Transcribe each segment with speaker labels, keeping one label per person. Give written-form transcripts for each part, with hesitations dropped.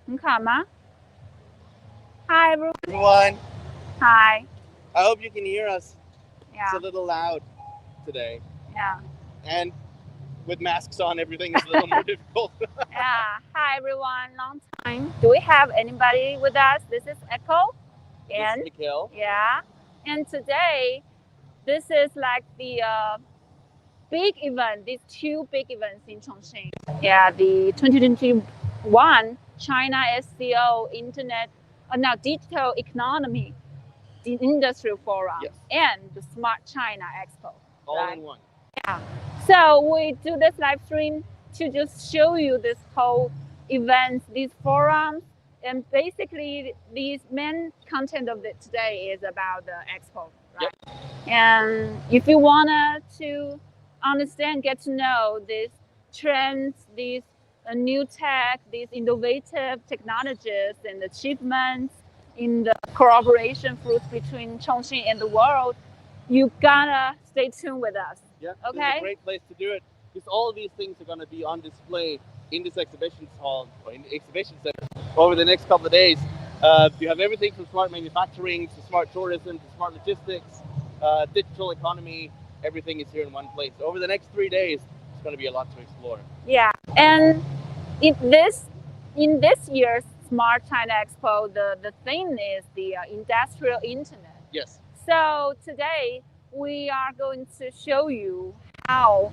Speaker 1: 很卡吗 ？Hi everyone.
Speaker 2: Everyone,
Speaker 1: Hi.
Speaker 2: I hope you can hear us.
Speaker 1: Yeah.
Speaker 2: It's a little loud today.
Speaker 1: Yeah.
Speaker 2: And with masks on, everything is a little more difficult.
Speaker 1: Yeah. Hi everyone. Long time. Do we have anybody with us? This is Echo. And
Speaker 2: This is Nikhil.
Speaker 1: yeah. And today, this is like the big event. These two big events in Chongqing. Yeah. The 2021 China-SCO Digital Economy Industrial Forum,
Speaker 2: Yes.
Speaker 1: and the Smart China Expo.
Speaker 2: All
Speaker 1: right?
Speaker 2: in one.
Speaker 1: Yeah. So we do this live stream to just show you this whole events, these forums, and basically these main content of it today is about the expo, right?
Speaker 2: Yep.
Speaker 1: And if you wanna to understand, get to know these trends, these new tech, these innovative technologies and achievements in the cooperation fruits between Chongqing and the world, you gotta stay tuned with us.
Speaker 2: Yeah.
Speaker 1: Okay.
Speaker 2: This is a great place to do it because all of these things are going to be on display in this exhibition hall or in the exhibition center over the next couple of days. You have everything from smart manufacturing to smart tourism to smart logistics, digital economy. Everything is here in one place. Over the next 3 days, it's going to be a lot to explore.
Speaker 1: Yeah, and in this year's Smart China Expo, the theme is the industrial internet.
Speaker 2: Yes.
Speaker 1: So today we are going to show you how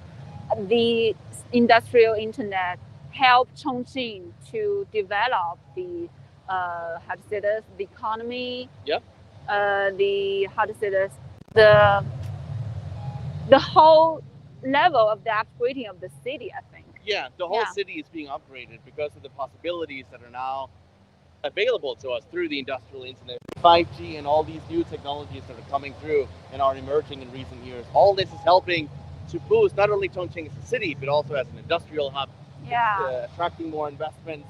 Speaker 1: the industrial internet helped Chongqing to develop the how to say this, the economy.
Speaker 2: Yep.
Speaker 1: The how to say this, the whole level of the upgrading of the city, I think.
Speaker 2: Yeah, the whole city is being upgraded because of the possibilities that are now available to us through the industrial internet, 5G, and all these new technologies that are coming through and are emerging in recent years. All this is helping to boost not only Chongqing as a city, but also as an industrial hub.
Speaker 1: Yeah.
Speaker 2: Attracting more investments.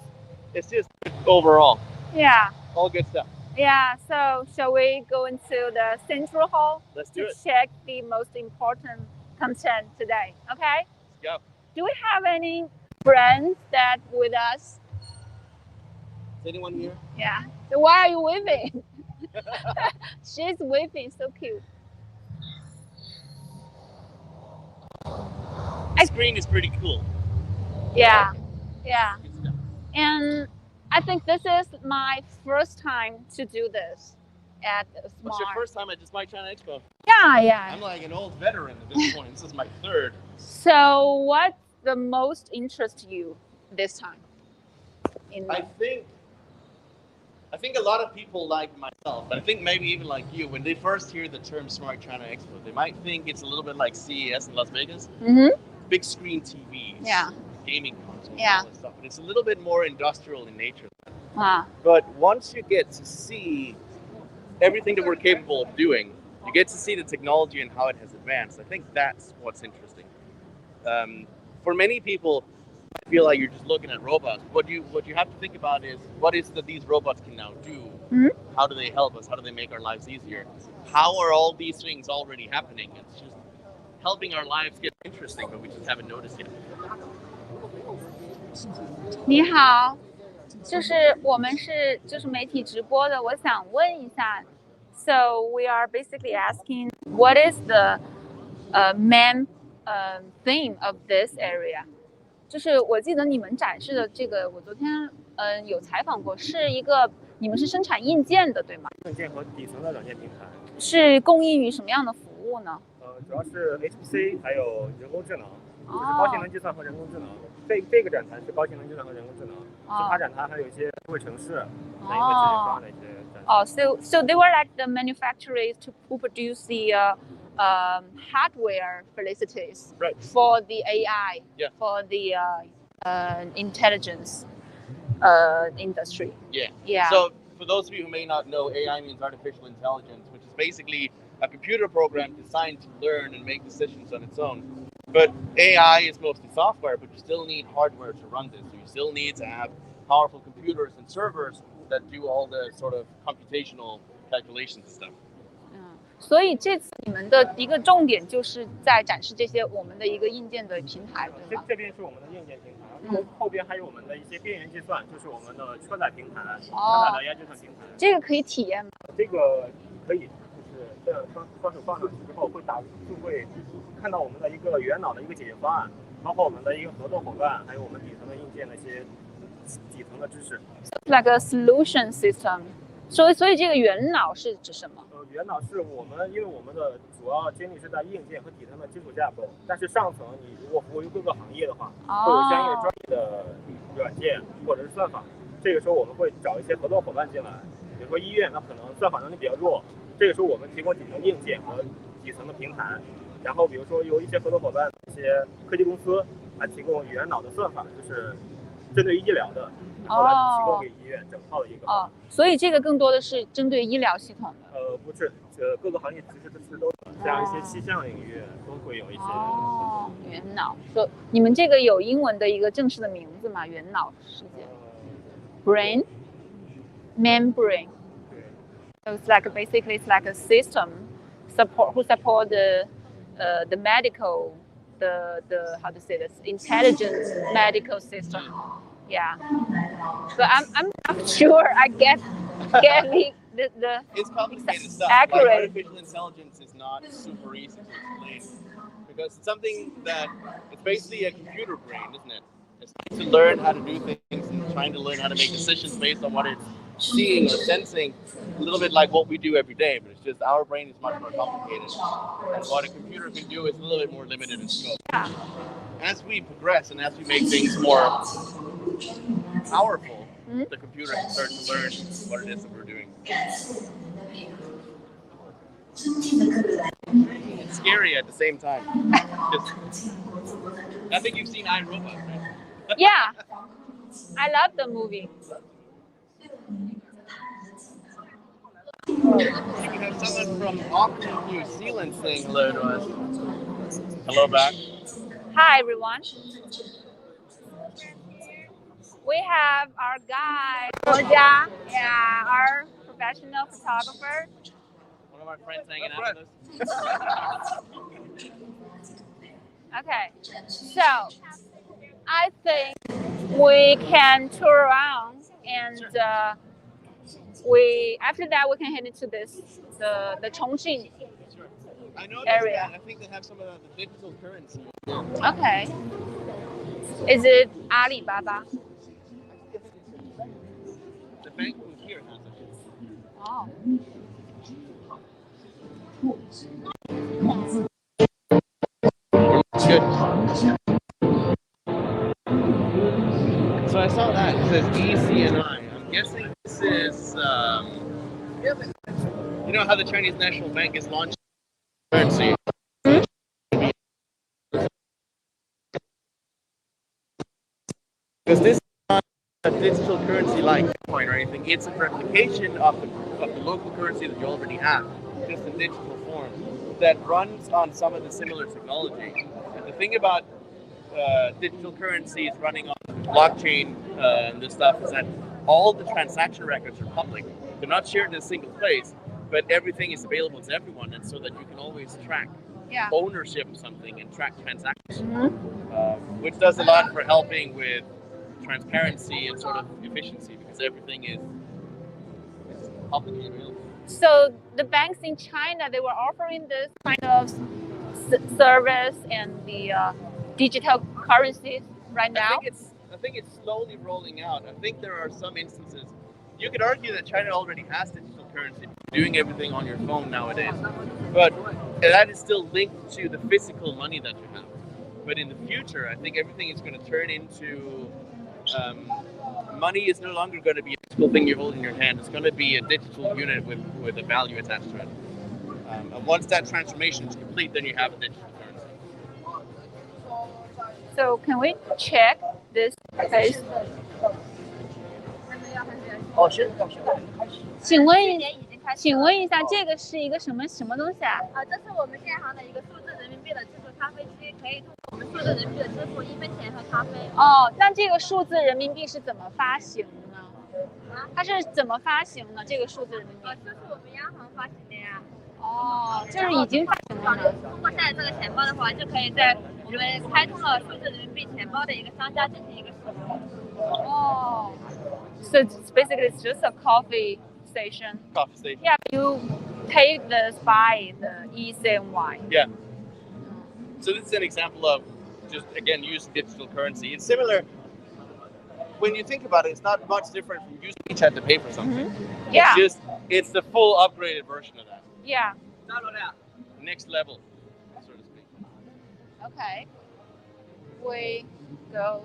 Speaker 2: It's just overall.
Speaker 1: Yeah.
Speaker 2: All good stuff.
Speaker 1: Yeah. So shall we go into the central hall?
Speaker 2: Let's do it.
Speaker 1: Check the most important content today. Okay.
Speaker 2: Let's go.
Speaker 1: Do we have any friends that with us?
Speaker 2: Is anyone here?
Speaker 1: Yeah. So why are you waving? She's waving, so cute.
Speaker 2: The screen is pretty cool.
Speaker 1: Yeah. Yeah. And I think this is my first time to do this at Smart.
Speaker 2: What's your first time at the Smart China Expo?
Speaker 1: Yeah.
Speaker 2: I'm like an old veteran at this point. This is my third.
Speaker 1: So what the most interests you this time?
Speaker 2: I think a lot of people like myself, but I think maybe even like you, when they first hear the term Smart China Expo, they might think it's a little bit like CES in Las Vegas.
Speaker 1: Mm-hmm.
Speaker 2: Big screen TVs,
Speaker 1: yeah,
Speaker 2: gaming consoles,
Speaker 1: yeah,
Speaker 2: all that stuff. But it's a little bit more industrial in nature.
Speaker 1: Ah.
Speaker 2: But once you get to see everything that we're capable of doing, you get to see the technology and how it has advanced. I think that's what's interesting. For many people, I feel like you're just looking at robots. What you have to think about is what is that these robots can now do?
Speaker 1: Mm-hmm.
Speaker 2: How do they help us? How do they make our lives easier? How are all these things already happening? It's just helping our lives get interesting, but we just haven't noticed yet.
Speaker 1: 你好，我们是媒体直播的，我想问一下 ，So we are basically asking what is the main theme of this area？ 就是我记得你们展示的这个，我昨天有采访过，是一个你们是生产硬件的，对吗？
Speaker 3: 硬件和底层的软件平台。
Speaker 1: 是供应于什么样的服务呢？
Speaker 3: 主要是 HPC 还有人工智能，就是高性能计算和人工智能。这个展台是高性能计算和人工智能，其他展台还有一些智慧城市、能源解决方案的一些展示。
Speaker 1: 哦，so they were like the manufacturers who produce the hardware facilities
Speaker 2: right.
Speaker 1: for the AI,
Speaker 2: yeah.
Speaker 1: for the intelligence industry.
Speaker 2: Yeah. So for those of you who may not know, AI means artificial intelligence, which is basically a computer program designed to learn and make decisions on its own. But AI is mostly software, but you still need hardware to run this. So you still need to have powerful computers and servers that do all the sort of computational calculations and stuff.
Speaker 1: 所以这次你们的一个重点就是在展示这些我们的一个硬件的平台，对吗？
Speaker 3: 这边是我们的硬件平台，后边还有我们的一些边缘计算，就是我们的车载平台、车
Speaker 1: 哦
Speaker 3: 载的 AI 计算平台。
Speaker 1: 这个可以体验吗？
Speaker 3: 这个可以，就是这样双手放上去之后就会看到我们的一个元脑的一个解决方案，包括我们的一个合作伙伴，还有我们底层的硬件的一些底层的知识。
Speaker 1: Like a solution system。所以这个元脑是指什么？
Speaker 3: 元脑是因为我们的主要精力是在硬件和底层的基础架构，但是上层你如果服务于各个行业的话，会有相应的专业的软件或者是算法。这个时候我们会找一些合作伙伴进来，比如说医院，那可能算法能力比较弱，这个时候我们提供底层硬件和底层的平台，然后比如说由一些合作伙伴、一些科技公司来提供元脑的算法，就是针对医疗的，然后来提供给医院整套的一个。
Speaker 1: 所以这个更多的是针对医疗系统的。
Speaker 3: 不是，各个行业其实都像一些气象领域都会有一些。
Speaker 1: 元脑，说你们这个有英文的一个正式的名字吗？元脑世界。Brain, membrane. So it's like basically it's like a system who support the medical the how to say this intelligence medical system. Yeah, but I'm not sure I get the
Speaker 2: it's complicated stuff.
Speaker 1: Accurate.
Speaker 2: Like artificial intelligence is not super easy to explain because it's something that it's basically a computer brain, isn't it? It's trying to learn how to do things and trying to learn how to make decisions based on what it's seeing or sensing, a little bit like what we do every day, but it's just our brain is much more complicated. And what a computer can do is a little bit more limited in scope.
Speaker 1: Yeah.
Speaker 2: As we progress and as we make things more powerful, the computer can start to learn what it is that we're doing. It's scary at the same time. I think you've seen iRobot, right?
Speaker 1: Yeah, I love the movie.
Speaker 2: We have someone from Auckland, New Zealand saying hello to us. Hello back.
Speaker 1: Hi everyone. We have our guide, Roja, our professional photographer.
Speaker 2: One of our friends hanging out with us.
Speaker 1: Okay, so I think we can tour around and after that we can head into the Chongqing
Speaker 2: I noticed
Speaker 1: area.
Speaker 2: that. I think they have some of the digital currency.
Speaker 1: Okay. Is it Alibaba?
Speaker 2: The bank here has it.
Speaker 1: Oh.
Speaker 2: Good. So I saw that. It says ECNI. I'm guessing this is, you know how the Chinese National Bank is launching currency? Because this is not a digital currency like Bitcoin or anything. It's a replication of the local currency that you already have, just in digital form, that runs on some of the similar technology. And the thing about digital currencies running on blockchain and this stuff is that all the transaction records are public. They're not shared in a single place, but everything is available to everyone, and so that you can always track ownership of something and track transactions, which does a lot for helping with transparency and sort of efficiency, because everything is publicly available.
Speaker 1: So the banks in China, they were offering this kind of service and the digital currencies right now?
Speaker 2: I think it's slowly rolling out. I think there are some instances. You could argue that China already has digital currency, doing everything on your phone nowadays. But that is still linked to the physical money that you have. But in the future, I think everything is going to turn into money is no longer going to be a physical thing you hold in your hand. It's going to be a digital unit with a value attached to it. And once that transformation is complete, then you have a digital currency.
Speaker 1: So can we check this place? 请问一下，这个是一个什么东西啊？
Speaker 4: 这是我们建行的一个数字人民币的支付咖啡机，可以通过我们数字人民币的支付1分钱和咖啡。
Speaker 1: 哦，那这个数字人民币是怎么发行呢？它是怎么发行呢？这个数字人民币？
Speaker 4: 这是我们央行发行的呀。
Speaker 1: 哦，就是已经发行了。
Speaker 4: 通过下载这个钱包的话，就可以在我们开通了数字人民币钱包的一个商家进行一个使用。
Speaker 1: 哦，so it's basically it's just a coffee station.
Speaker 2: Coffee station.
Speaker 1: Yeah, you take this by the eCNY.
Speaker 2: Yeah. So this is an example of just, again, using digital currency. It's similar. When you think about it, it's not much different from using WeChat to pay for something.
Speaker 1: Yeah.
Speaker 2: It's the full upgraded version of that.
Speaker 1: Yeah.
Speaker 2: Next level, so to speak.
Speaker 1: Okay. We go.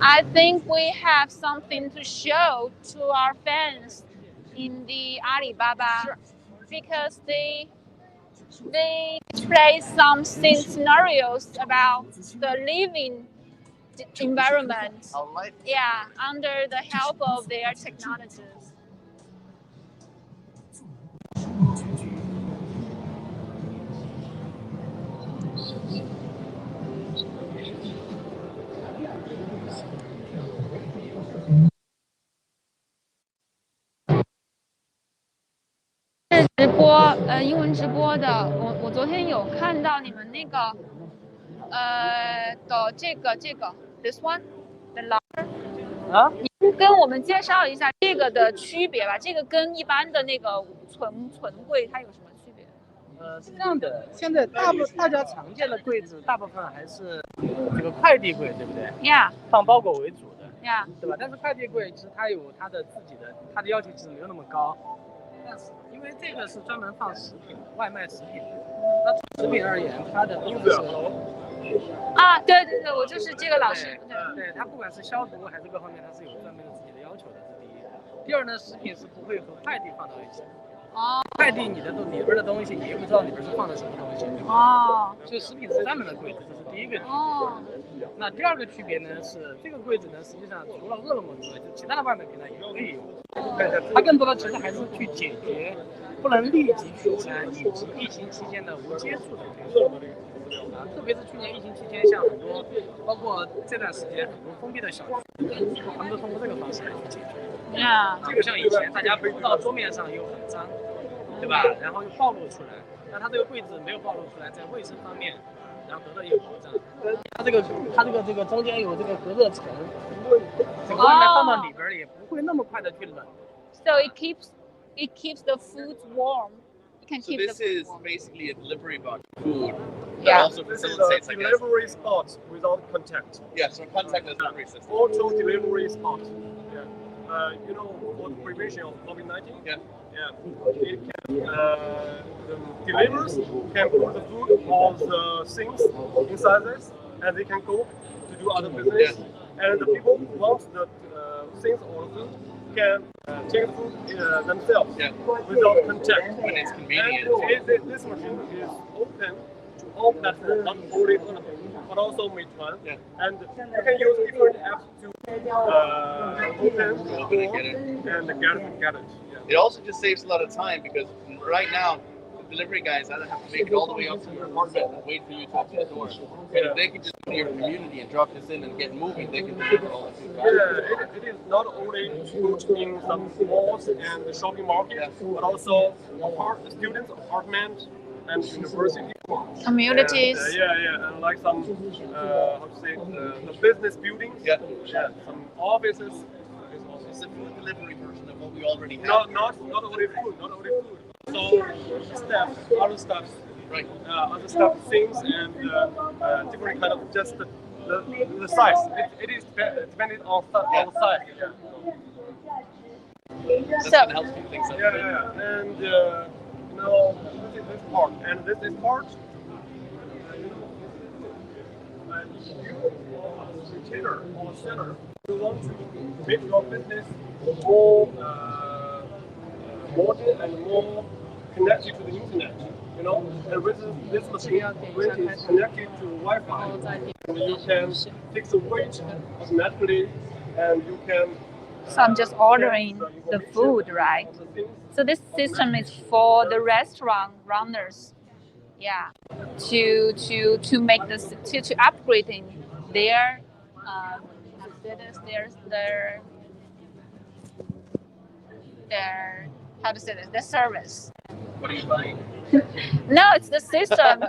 Speaker 1: I think we have something to show to our fans in the Alibaba because they display some scenarios about the living environment.
Speaker 2: How life.
Speaker 1: Yeah, under the help of their technologies. 直播英文直播的，我昨天有看到你们那个的这个 this one the locker
Speaker 5: 啊，
Speaker 1: 您跟我们介绍一下这个的区别吧，这个跟一般的那个存柜它有什么区别？
Speaker 5: 是这样的，现在大家常见的柜子大部分还是这个快递柜，对不对
Speaker 1: Yeah.
Speaker 5: 放包裹为主的
Speaker 1: Yeah.
Speaker 5: 对吧？但是快递柜其实它有它的自己的，它的要求其实没有那么高。但是因为这个是专门放食品、外卖食品的，那从食品而言，它的都是
Speaker 1: 啊，对对对，我就是这个老师。
Speaker 5: 对，它不管是消毒还是各方面，它是有专门的自己的要求的，这是第一。第二呢，食品是不会和快递放到一起的。
Speaker 1: 哦。
Speaker 5: 快递你的里边的东西，你又不知道里边是放的什么东西。
Speaker 1: 哦。
Speaker 5: 所以食品是专门的柜子，这是第一个区别。
Speaker 1: 哦。
Speaker 5: 那第二个区别呢是，这个柜子呢，实际上除了饿了么之外，就其他的外卖平台也可以用。它更多的其实还是去解决不能立即取餐以及疫情期间的无接触的推送。特别是去年疫情期间，像很多，包括这段时间很多封闭的小区，他们都通过这个方式来去解决。这个像以前大家铺到桌面上又很脏，对吧？然后又暴露出来，那它这个柜子没有暴露出来，在卫生方面，然后得到一个保障。它这个中间有这个隔热层，这个外卖放到里边也不会那么快的去冷。
Speaker 1: So it keeps the food warm.
Speaker 2: So this is basically a delivery box food that
Speaker 1: Yeah.
Speaker 2: also facilitates like
Speaker 3: delivery spot without contact.
Speaker 2: Yeah, so contactless delivery system.
Speaker 3: Auto delivery spot. Yeah. You know, for the prevention of COVID-19.
Speaker 2: Yeah.
Speaker 3: Yeah. It can, the delivers can put the food or the things inside this, and they can go to do other business.
Speaker 2: Yeah.
Speaker 3: And the people who want the things or the food can take the food themselves without contact.
Speaker 2: When it's convenient.
Speaker 3: And this machine is open to all platforms, not only but also Meituan.
Speaker 2: Yeah.
Speaker 3: And you can use different apps to open the door and get it. Yeah.
Speaker 2: It also just saves a lot of time because right now, the delivery guys either have to make it all the way up to your apartment and wait for you to open the door. And if they can just go to your community and drop this in and get moving, they can deliver all the food.
Speaker 3: Yeah, it is not only put in some malls and the shopping market, but also students' apartments and university
Speaker 1: communities.
Speaker 3: And, and like some how to say the business buildings.
Speaker 2: Yeah.
Speaker 3: Some offices.
Speaker 2: It's a food delivery version of what we already have.
Speaker 3: Not only food. So other stuff,
Speaker 2: Right.
Speaker 3: Other stuff, things and different kind of just the size. It is depending on size. Yeah.
Speaker 2: This
Speaker 1: So-
Speaker 2: can help speed things up.
Speaker 3: Yeah. And you know, this part and this part. And you retailer or seller, you want to make your business more modern and more connected to the internet. You know, and with this machine, when it is connected to Wi-Fi, you can take the weight automatically, and you can.
Speaker 1: So I'm just ordering the food, right? So this system is for the restaurant runners, yeah, to make this to upgrading their status, their how to say this? The service.
Speaker 2: What are you buying?
Speaker 1: No, it's the system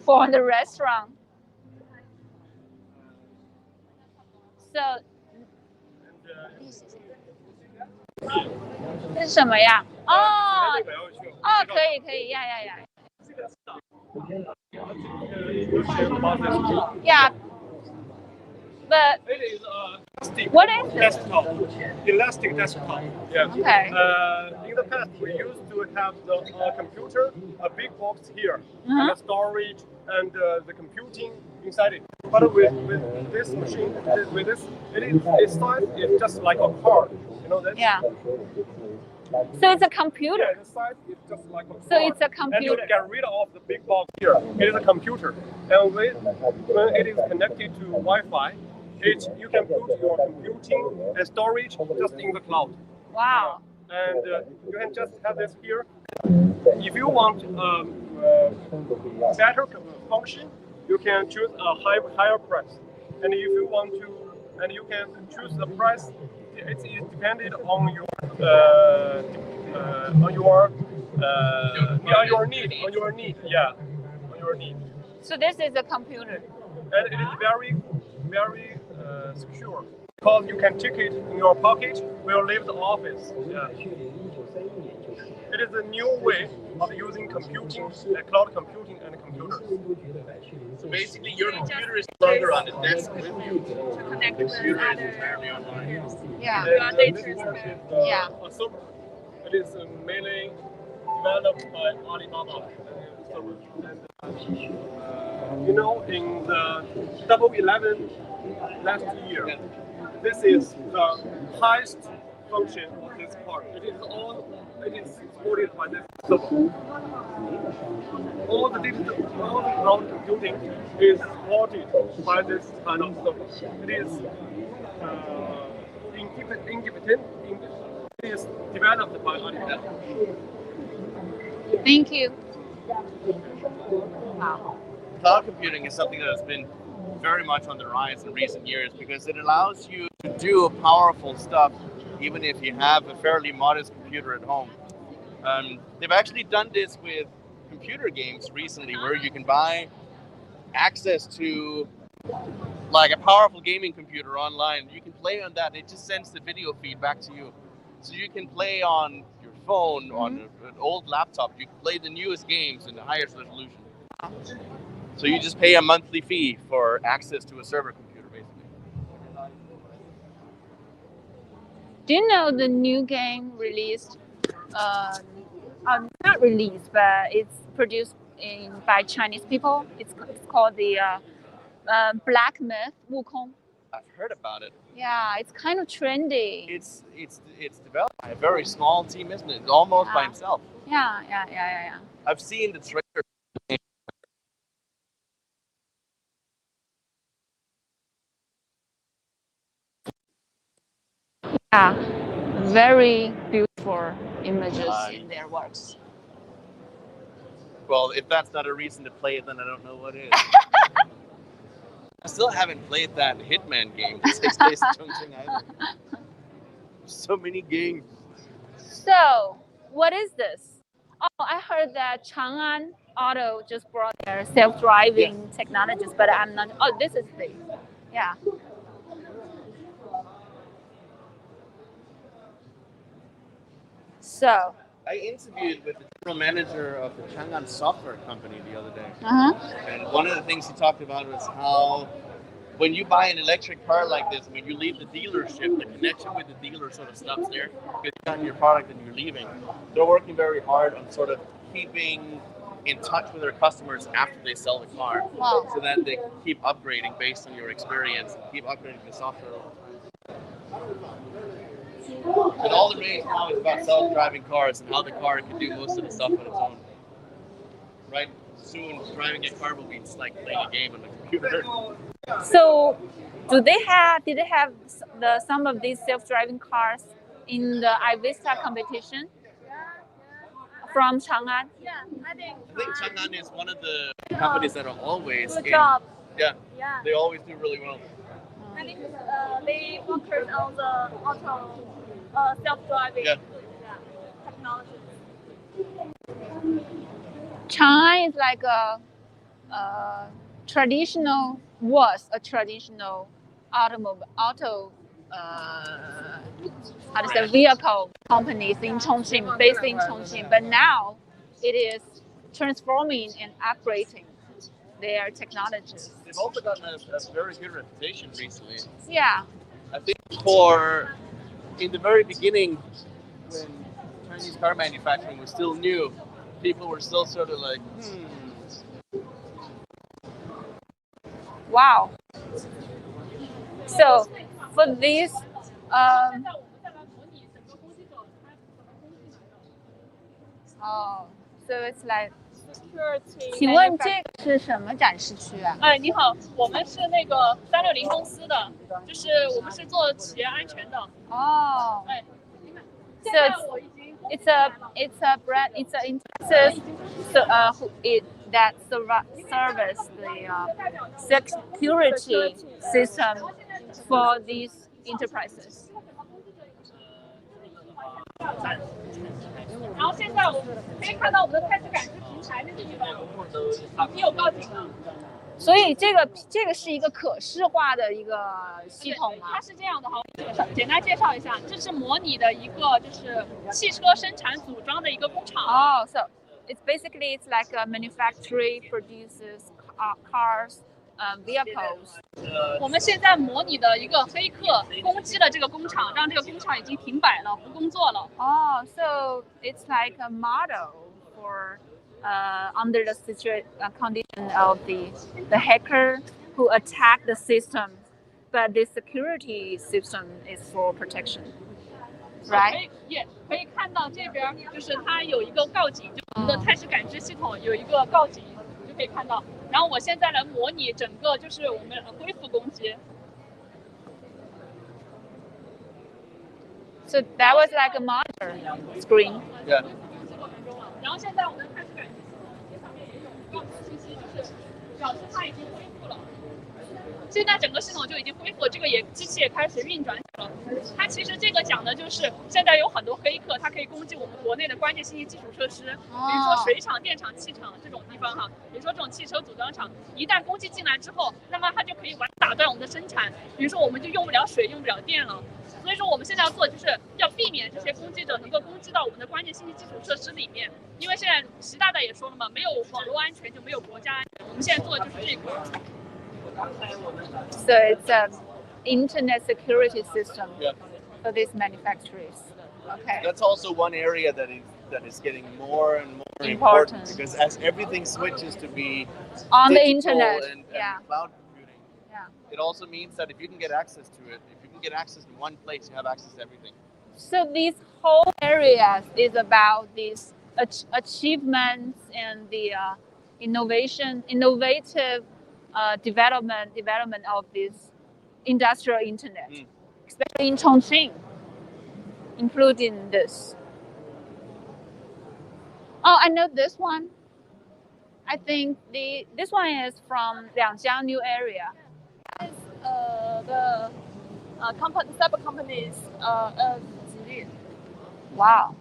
Speaker 1: for the restaurant. So 这是什么呀？哦哦，可以可以呀呀呀。Yeah. But
Speaker 3: It is
Speaker 1: what is it?
Speaker 3: desktop, elastic desktop. Yeah.
Speaker 1: Okay.
Speaker 3: In the past, we used to have the computer, a big box here,
Speaker 1: Uh-huh.
Speaker 3: and the storage and the computing inside it. But with this machine, with this, its size is just like a card. You know that?
Speaker 1: Yeah. So it's a computer.
Speaker 3: Yeah, the size is just like a card.
Speaker 1: So it's a
Speaker 3: And you
Speaker 1: computer.
Speaker 3: get rid of the big box here. It is a computer. And when it is connected to Wi-Fi, you can put your computing and storage just in the cloud.
Speaker 1: Wow.
Speaker 3: And you can just have this here. If you want better function, you can choose a higher price. And if you want to, and you can choose the price. It's dependent on your need. Yeah, on your need.
Speaker 1: So this is a computer.
Speaker 3: And it is very, very secure because you can take it in your pocket when you leave the office. Yeah. It is a new way of using computing, cloud computing, and computers.
Speaker 2: So basically, your computer is no longer on the desk with you.
Speaker 4: To connect
Speaker 2: The
Speaker 4: with
Speaker 2: computer is
Speaker 4: other
Speaker 2: entirely online.
Speaker 1: Yeah.
Speaker 3: And,
Speaker 4: data
Speaker 3: this one is
Speaker 1: Yeah.
Speaker 3: a server. It is mainly developed by Alibaba server. And, you know, in the Double 11 last year, this is the highest function of this part. It is supported by this server. All the cloud computing is supported by this kind of server. It is independent. It is developed by Alibaba.
Speaker 1: Thank you. Wow.
Speaker 2: Cloud computing is something that has been very much on the rise in recent years because it allows you to do powerful stuff even if you have a fairly modest computer at home. They've actually done this with computer games recently where you can buy access to like a powerful gaming computer online. You can play on that. It just sends the video feed back to you. So you can play on your phone, on an old laptop. You can play the newest games in the highest resolution. So you just pay a monthly fee for access to a server computer, basically.
Speaker 1: Do you know the new game released? Not released, but it's produced by Chinese people. It's called the Black Myth Wukong.
Speaker 2: I've heard about it.
Speaker 1: Yeah, it's kind of trendy.
Speaker 2: It's developed by a very small team, isn't it? Almost by himself.
Speaker 1: Yeah.
Speaker 2: I've seen the trailer.
Speaker 1: Yeah, very beautiful images in their works.
Speaker 2: Well, if that's not a reason to play it, then I don't know what is. I still haven't played that Hitman game that takes place in Chongqing either. So many games.
Speaker 1: So, what is this? Oh, I heard that Chang'an Auto just brought their self-driving technologies, but I'm not. Oh, this is the. Yeah. So.
Speaker 2: I interviewed with the general manager of the Chang'an software company the other day. And one of the things he talked about was how when you buy an electric car like this, when you leave the dealership, the connection with the dealer sort of stops there. Because you got your product and you're leaving. They're working very hard on sort of keeping in touch with their customers after they sell the car.
Speaker 1: Wow.
Speaker 2: So that they keep upgrading based on your experience and keep upgrading the software all the time. And all the rage now is about self-driving cars and how the car can do most of the stuff on its own. Right? Soon, driving a car will be like playing a game on the computer.
Speaker 1: So, did they have some of these self-driving cars in the iVista competition from Chang'an?
Speaker 4: Yeah, I think
Speaker 2: Chang'an is one of the companies that are always
Speaker 4: good
Speaker 2: in.
Speaker 4: job.
Speaker 2: Yeah,
Speaker 4: Yeah,
Speaker 2: they always do really well.
Speaker 4: I think they focus on the auto self-driving technologies.
Speaker 1: Chongqing is like a traditional auto how to say vehicle companies in Chongqing, based in Chongqing, but now it is transforming and upgrading their technologies.
Speaker 2: They've also gotten a very good reputation recently.
Speaker 1: Yeah.
Speaker 2: I think in the very beginning, when Chinese car manufacturing was still new, people were still sort of like,
Speaker 1: Wow. So for this, so it's like.请问这个是什么展示区啊？
Speaker 6: 你好，我们是那个360公司的，就是我们是做企业安全的。
Speaker 1: 哦。
Speaker 6: 哎。
Speaker 1: So it's a brand, it's an enterprise that service the security system for these enterprises.
Speaker 6: 然后现在我们可以看到我们的态势感知平台那个地方，你有报警了。
Speaker 1: 所以这个是一个可视化的一个系统吗？
Speaker 6: 它是这样的哈，简单介绍一下，这是模拟的一个就是汽车生产组装的一个工厂。
Speaker 1: 哦 so it's like a manufacturing produces cars, vehicles.
Speaker 6: 我们现在模拟的一个黑客攻击了这个工厂，让这个工厂已经停摆了，不工作了。
Speaker 1: 哦 so it's like a model for under the condition of the hacker who attack the system, but the security system is for protection, right?
Speaker 6: 也可以看到这边就是它有一个告警，就我们的态势感知系统有一个告警，就可以看到。然后我现在来模拟整个就是我们恢复攻击。
Speaker 1: So that was like a monitor screen.
Speaker 2: Yeah.
Speaker 6: 然后现在我们的态势感知系统上面也有告诉信息，就是表示它已经恢复了。现在整个系统就已经恢复，这个机器也开始运转起来了。它其实这个讲的就是现在有很多黑客，它可以攻击我们国内的关键信息基础设施，比如说水厂、电厂、气厂这种地方哈，比如说这种汽车组装厂，一旦攻击进来之后，那么它就可以打断我们的生产，比如说我们就用不了水、用不了电了。所以说我们现在要做就是要避免这些攻击者能够攻击到我们的关键信息基础设施里面，因为现在习大大也说了嘛，没有网络安全就没有国家安全。我们现在做的就是这个。
Speaker 1: So it's an internet security system
Speaker 2: Yeah.
Speaker 1: for these manufacturers. Okay.
Speaker 2: That's also one area that is getting more and more
Speaker 1: Important.
Speaker 2: because as everything switches to be
Speaker 1: On the
Speaker 2: digital
Speaker 1: internet,
Speaker 2: and
Speaker 1: yeah.
Speaker 2: cloud computing,
Speaker 1: Yeah.
Speaker 2: it also means that if you can get access to it, if you can get access in one place, you have access to everything.
Speaker 1: So these whole areas is about these achievements and the innovative development of this industrial internet, especially in Chongqing, including this. Oh, I know this one. I think this one is from Liangjiang new area.
Speaker 6: The sub companies of Jili.
Speaker 1: Wow.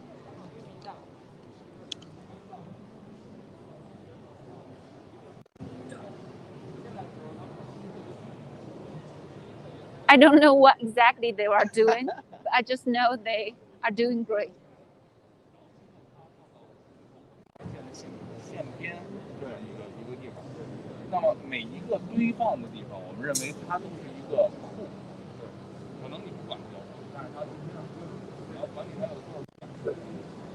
Speaker 1: I don't know what exactly they are doing, but I just know they are doing great.
Speaker 7: 线边对一个地方，那么每一个堆放的地方，我们认为它都是一个库，可能你不管交通，但是它实际上你要管理它有多少件，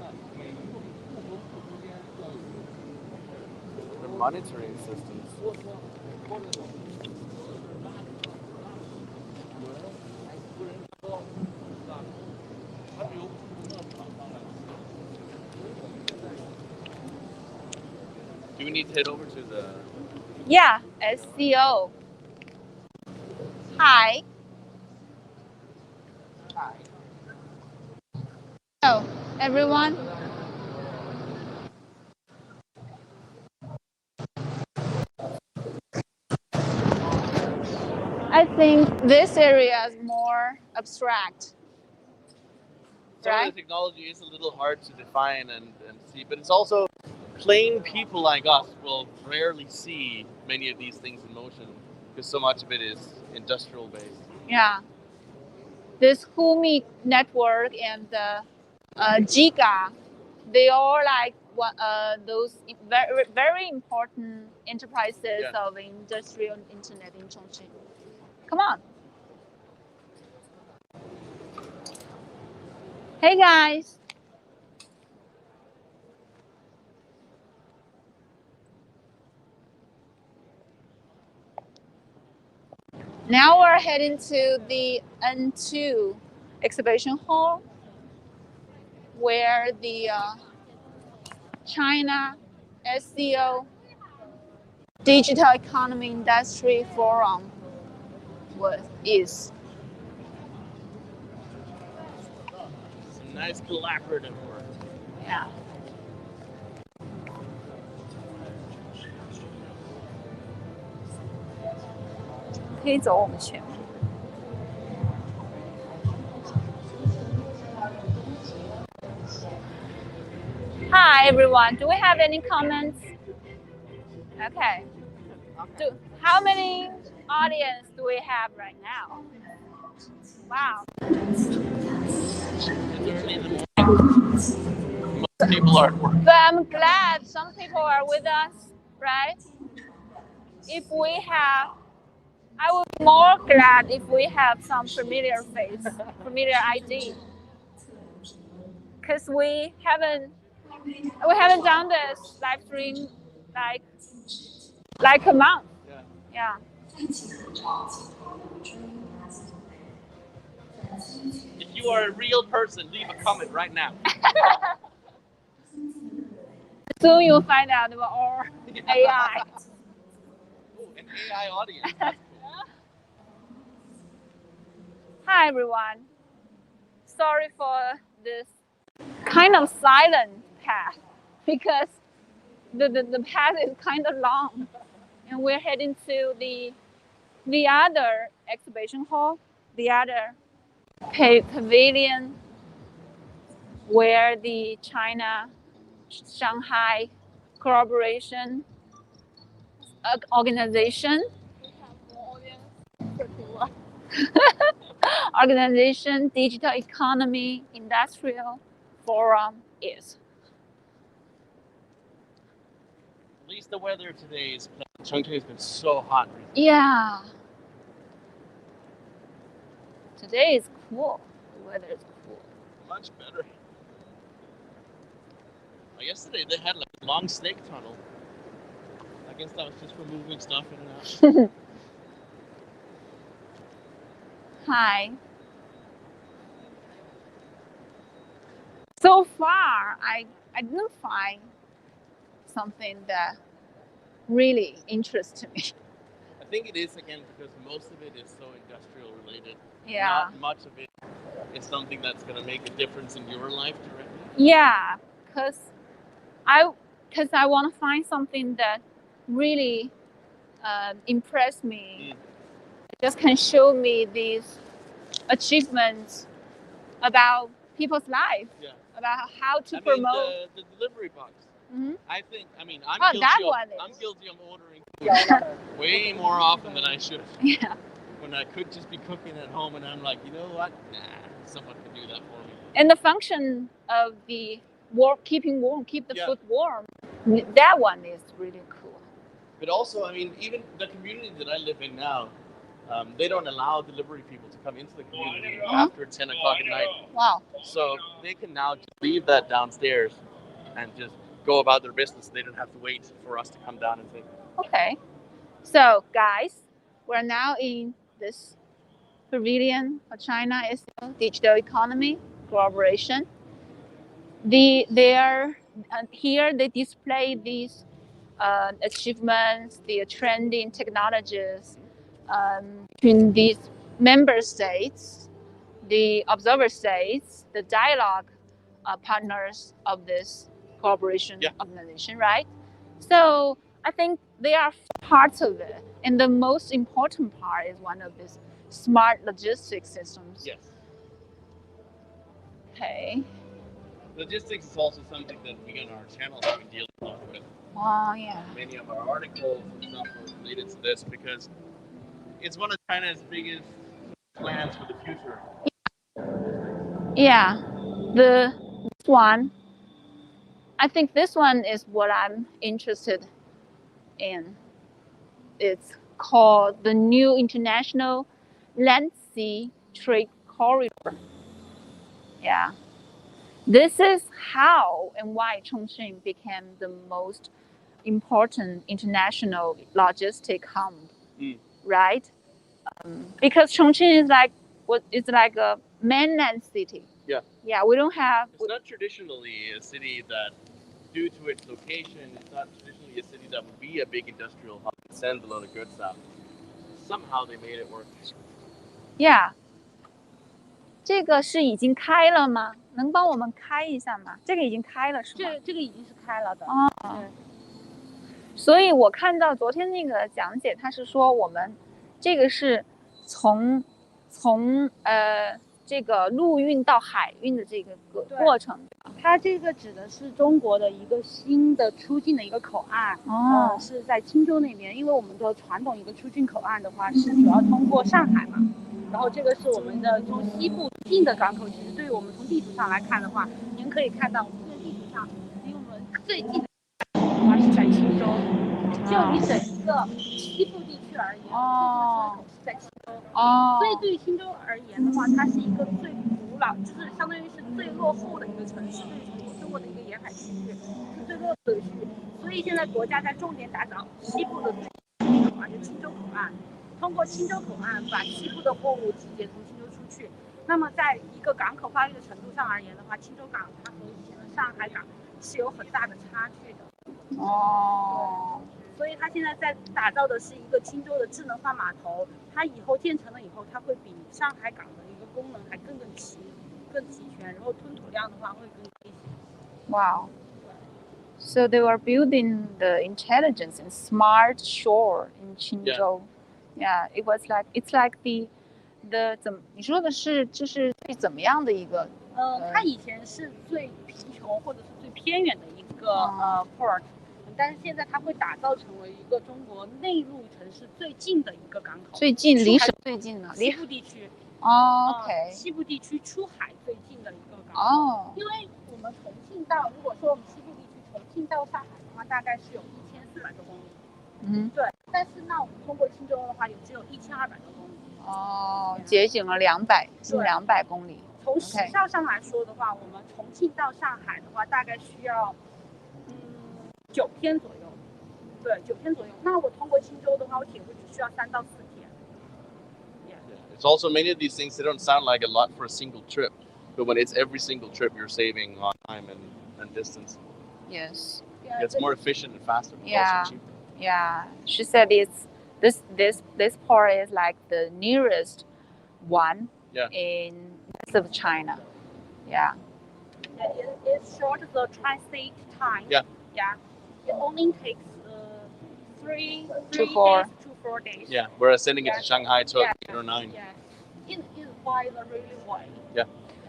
Speaker 7: 那每一个库和库之间要有
Speaker 2: The monitoring systems. Do we need to head over to the...
Speaker 1: Yeah, SCO. Hi.
Speaker 2: Hi.
Speaker 1: Hello, everyone. I think this area is more abstract.
Speaker 2: some
Speaker 1: right?
Speaker 2: of the technology is a little hard to define and see, but it's also plain people like us will rarely see many of these things in motion because so much of it is industrial based.
Speaker 1: Yeah. This Humi network and Giga, they are like those very, very important enterprises of industrial internet in Chongqing. Come on. Hey guys. Now we're heading to the N2 exhibition hall where the China-SCO Digital Economy Industry Forum is.
Speaker 2: Some nice collaborative work.
Speaker 1: Yeah. Hi everyone. Do we have any comments? Okay. How many audience do we have right now? Wow.
Speaker 2: It's early in the morning. Most people are at work.
Speaker 1: But I'm glad some people are with us, right? If we have, I would be more glad if we have some familiar face, familiar ID. Because we haven't done this live stream like a month. Yeah.
Speaker 2: If you are a real person, leave a comment right now.
Speaker 1: Soon you'll find out we're all AI.
Speaker 2: Oh, an AI audience.
Speaker 1: Hi everyone. Sorry for this kind of silent path because the path is kind of long, and we're heading to the other exhibition hall, the other pavilion where the China-Shanghai Cooperation Organization Digital Economy Industrial Forum is.
Speaker 2: At least the weather today is Chongqing has been so hot recently.
Speaker 1: Yeah. Today is cool. The weather is cool.
Speaker 2: Much better. Yesterday they had like a long snake tunnel. I guess that was just for moving stuff in and out.
Speaker 1: Hi. So far, I didn't find something that really interests me.
Speaker 2: I think it is again because most of it is so industrial related.
Speaker 1: Yeah.
Speaker 2: Not much of it is something that's going to make a difference in your life directly.
Speaker 1: Yeah, because I want to find something that really impressed me. Just can show me these achievements about people's life, about how to promote
Speaker 2: the delivery box.
Speaker 1: Mm-hmm.
Speaker 2: I'm guilty of ordering food way more often than I should.
Speaker 1: Yeah.
Speaker 2: When I could just be cooking at home, and I'm like, you know what? Nah, someone can do that for me.
Speaker 1: And the function of the keep the food warm, that one is really cool.
Speaker 2: But also, I mean, even the community that I live in now, they don't allow delivery people to come into the community after 10 o'clock at night.
Speaker 1: Wow.
Speaker 2: So they can now just leave that downstairs and just go about their business. They don't have to wait for us to come down and say.
Speaker 1: Okay. So, guys, we're now in this pavilion for China-SCO Digital Economy Cooperation. Here they display these achievements, the trending technologies between these member states, the observer states, the dialogue partners of this cooperation organization, right? So I think they are parts of it. And the most important part is one of these smart logistics systems.
Speaker 2: Yes.
Speaker 1: Okay.
Speaker 2: Logistics is also something that we on our channel have been dealing a lot with.
Speaker 1: Oh, yeah.
Speaker 2: Many of our articles and stuff are related to this because it's one of China's biggest plans for the future.
Speaker 1: Yeah. This one, I think this one is what I'm interested in. It's called the New International Land Sea Trade Corridor. Yeah. This is how and why Chongqing became the most important international logistic hub, right? Because Chongqing is like it's like a mainland city.
Speaker 2: Yeah.
Speaker 1: Yeah, we don't have.
Speaker 2: It's not traditionally a city that, due to its location, it's not traditionally a city that would be a big industrial hub and send a lot of goods out. Somehow they made it work.
Speaker 1: Yeah. 这个是已经开了吗？能帮我们开一下吗？这个已经开了是吗？
Speaker 8: 这个已经是开了的。
Speaker 1: 哦。对。所以我看到昨天那个讲解，他是说我们这个是从这个陆运到海运的这个过程。
Speaker 8: 它这个指的是中国的一个新的出境的一个口岸，是在青州那边。因为我们的传统一个出境口岸的话，是主要通过上海嘛。然后这个是我们的从西部近的港口。其实对于我们从地图上来看的话，您可以看到我们这个地图上离我们最近的的话是在青州。就以整个西部地区而言，这个出口是在青州。所以对于青州而言的话，它是一个最古老，就是相当于是最落后的一个城市，对于中国的一个沿海区域是最落后的区域。所以现在国家在重点打造西部的口岸，就青州口岸。通过青州口岸把西部的货物集结从青州出去。那么在一个港口发育的程度上而言的话，青州港它和以前的上海港是有很大的差距的。
Speaker 1: 哦。
Speaker 8: 所以它现在在打造的是一个青州的智能化码头，它以后建成了以后，它会比上海港的一个功能还更齐全，然后吞吐量的话会更低一些。
Speaker 1: Wow. So they were building the intelligence and smart shore in Qingzhou. Yeah, it's like the 你说的是就是怎么样的一个？
Speaker 8: 它以前是最贫穷或者是最偏远的一个port。但是现在它会打造成为一个中国内陆城市最近的一个港口，
Speaker 1: 最近离省最近的
Speaker 8: 西部地区。
Speaker 1: OK。
Speaker 8: 西部地区出海最近的一个港
Speaker 1: 口。
Speaker 8: 因为我们重庆到，如果说我们西部地区重庆到上海的话，大概是有1400多公里。对。但是那我们通过青州的话，只有1200多公里。
Speaker 1: 节省了200公里。
Speaker 8: 从时效上来说的话，我们重庆到上海的话，大概需要9天左右。对，9天左右。那我通过青州的话，我铁路只需要3到4天。
Speaker 2: It's also many of these things, they don't sound like a lot for a single trip, but when it's every single trip, you're saving on time and distance.
Speaker 1: Yes.
Speaker 2: It's more efficient and faster, but also cheaper.
Speaker 1: Yeah. She said this port is like the nearest one in rest of China. Yeah.
Speaker 8: It shortens the transit time.
Speaker 2: Yeah.
Speaker 8: It only takes 3
Speaker 1: to 4
Speaker 8: days.
Speaker 2: Yeah, whereas sending it to Shanghai took 8 or 9.
Speaker 8: Yeah. It is wide, really wide.
Speaker 2: Yeah.